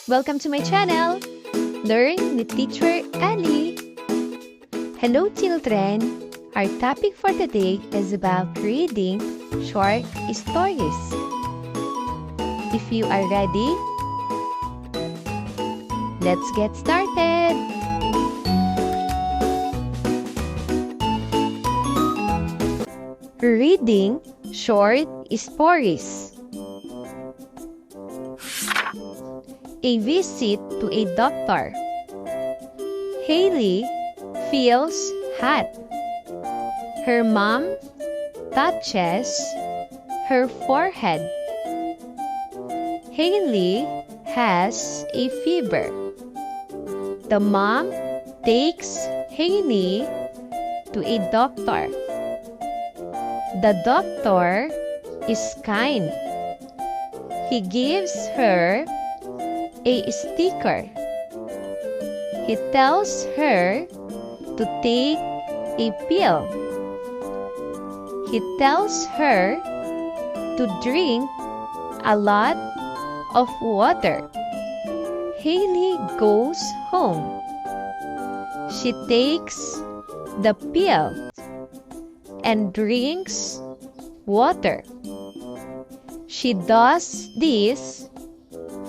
Welcome to my channel, Learn with Teacher Ali. Hello children! Our topic for today is about reading short stories. If you are ready, let's get started! Reading short stories. A visit to a doctor. Haley feels hot. Her mom touches her forehead. Haley has a fever. The mom takes Haley to a doctor. The doctor is kind. He gives her a sticker. He tells her to take a pill. He tells her to drink a lot of water. Haley goes home. She takes the pill and drinks water. She does this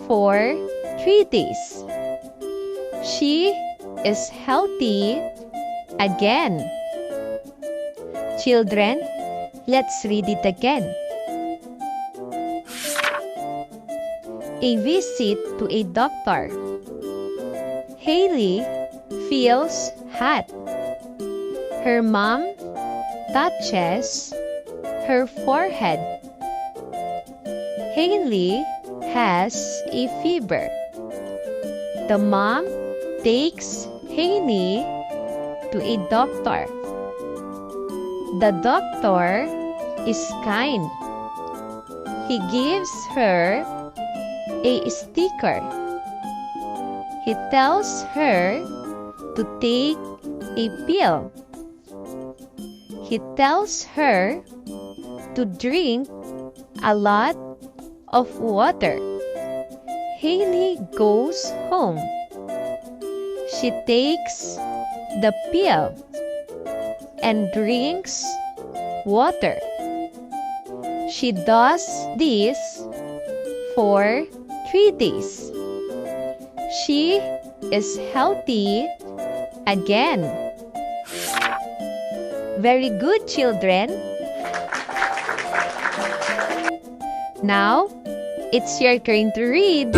for 3 days. She is healthy again. Children, let's read it again. A visit to a doctor. Haley feels hot. Her mom touches her forehead. Haley has a fever. The mom takes Haley to a doctor. The doctor is kind. He gives her a sticker. He tells her to take a pill. He tells her to drink a lot of water. Haley goes home. She takes the pill and drinks water. She does this for 3 days. She is healthy again. Very good, children. Now, it's your turn to read.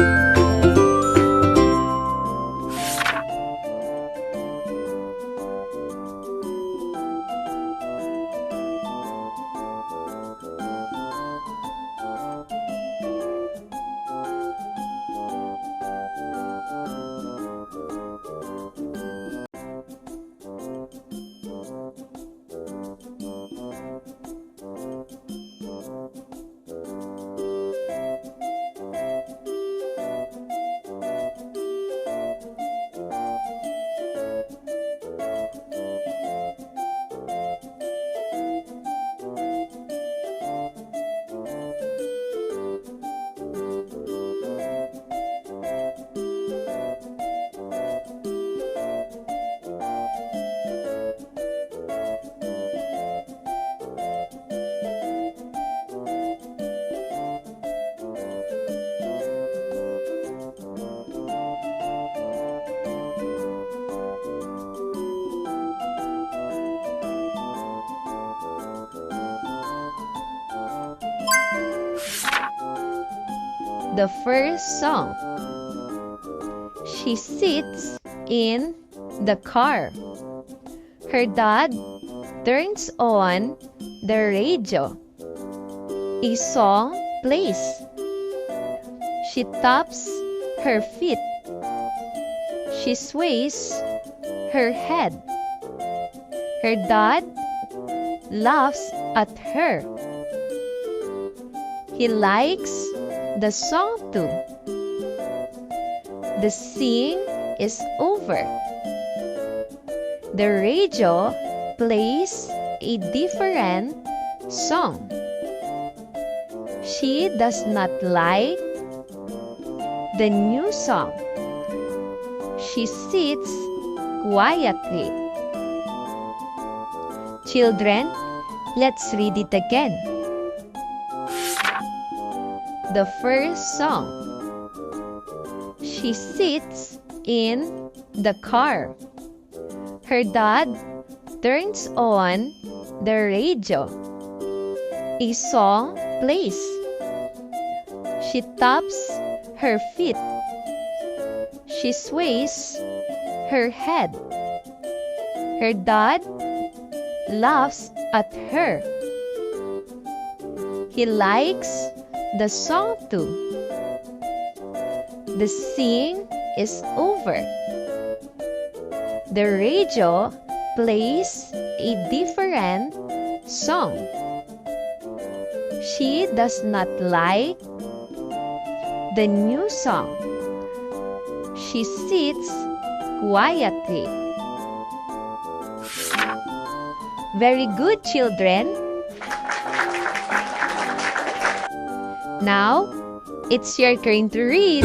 The first song. She sits in the car. Her dad turns on the radio. A song plays. She taps her feet. She sways her head. Her dad laughs at her. He likes the song too. The scene is over. The radio plays a different song. She does not like The new song. She sits quietly. Children, let's read it again. The first song. She sits in the car. Her dad turns on the radio. A song plays. She taps her feet. She sways her head. Her dad laughs at her. He likes the song too. The scene is over. The radio plays a different song. She does not like the new song. She sits quietly. Very good, children. Now, it's your turn to read.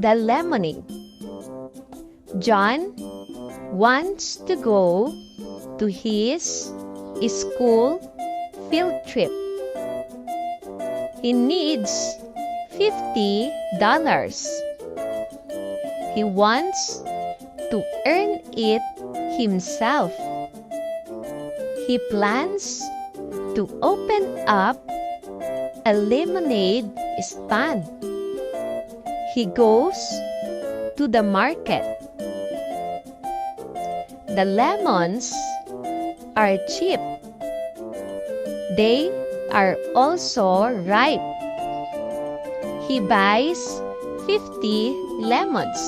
The lemonade. John wants to go to his school field trip. He needs $50. He wants to earn it himself. He plans to open up a lemonade stand. He goes to the market. The lemons are cheap. They are also ripe. He buys 50 lemons.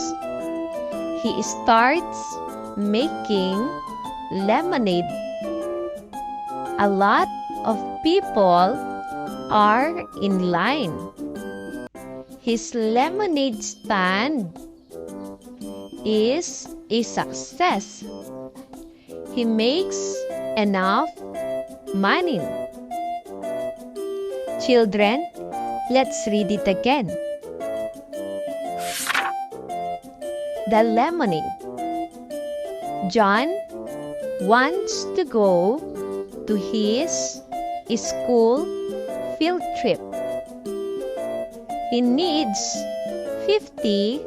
He starts making lemonade. A lot of people are in line. His lemonade stand is a success. He makes enough money. Children, let's read it again. The lemonade. John wants to go to his school field trip. He needs $50.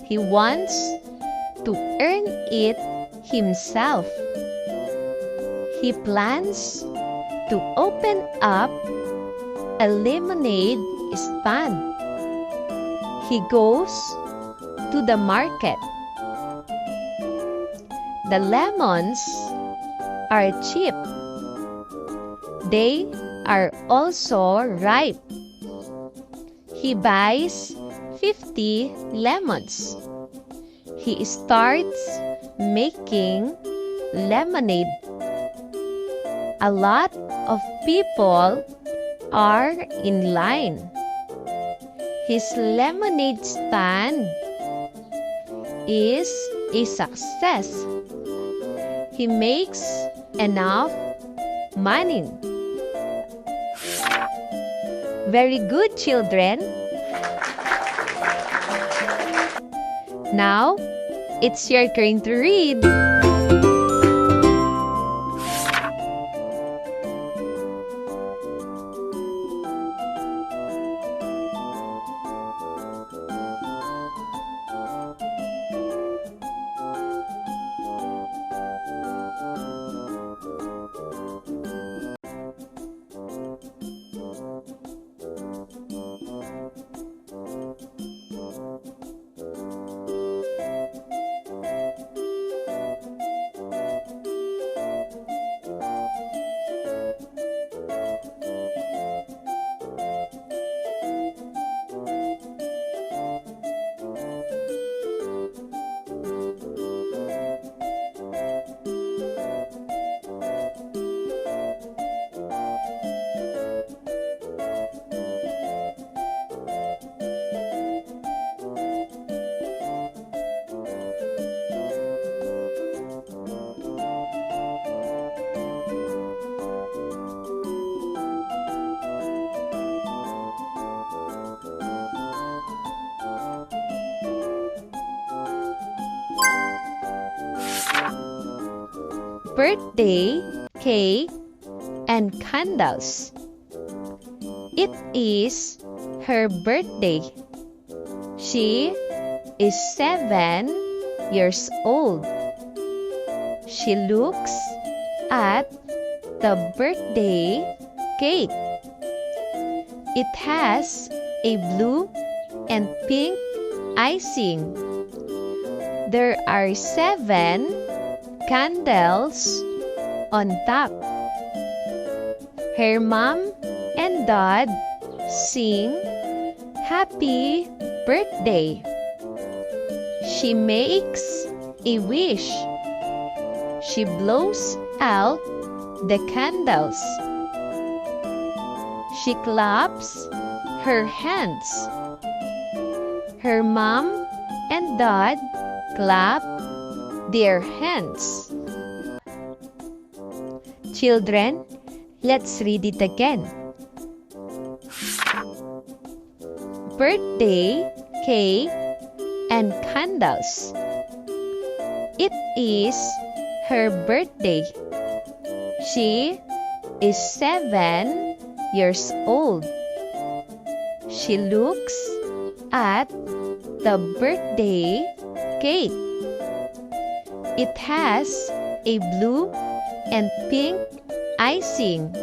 He wants to earn it himself. He plans to open up a lemonade stand. He goes to the market. The lemons are cheap. They are also ripe. He buys 50 lemons. He starts making lemonade. A lot of people are in line. His lemonade stand is a success. He makes enough money. Very good, children. Now, it's your turn to read. birthday cake and candles. It is her birthday. She is 7 years old. She looks at the birthday cake. It has a blue and pink icing. There are 7 candles on top. Her mom and dad sing happy birthday. She makes a wish. She blows out the candles. She claps her hands. Her mom and dad clap their hands. Children, let's read it again. Birthday cake and candles. It is her birthday. She is 7 years old. She looks at the birthday cake. It has a blue and pink icing.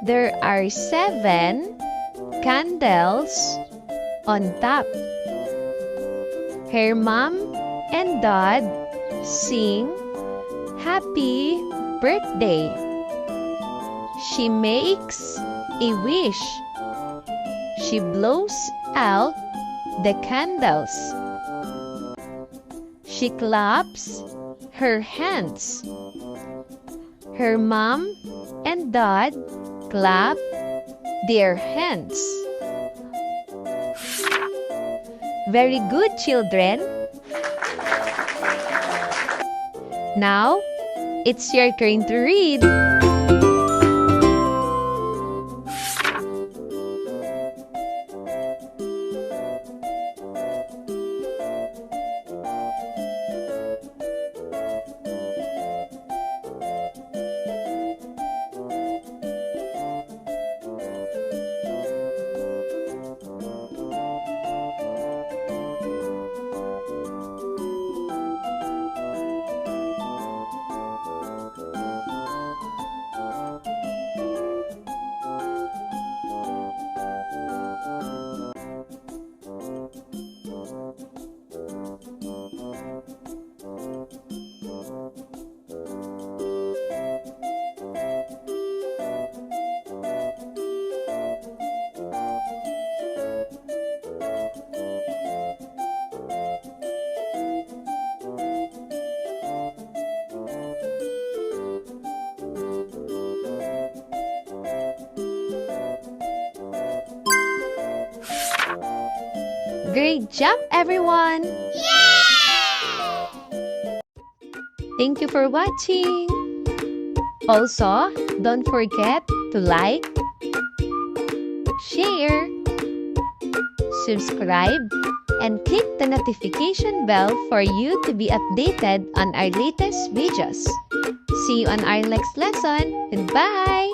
There are 7 candles on top. Her mom and dad sing happy birthday. She makes a wish. She blows out the candles. She claps her hands. Her mom and dad clap their hands. Very good, children. Now, it's your turn to read. Great job, everyone! Thank you for watching! Also, don't forget to like, share, subscribe, and click the notification bell for you to be updated on our latest videos. See you on our next lesson. Goodbye!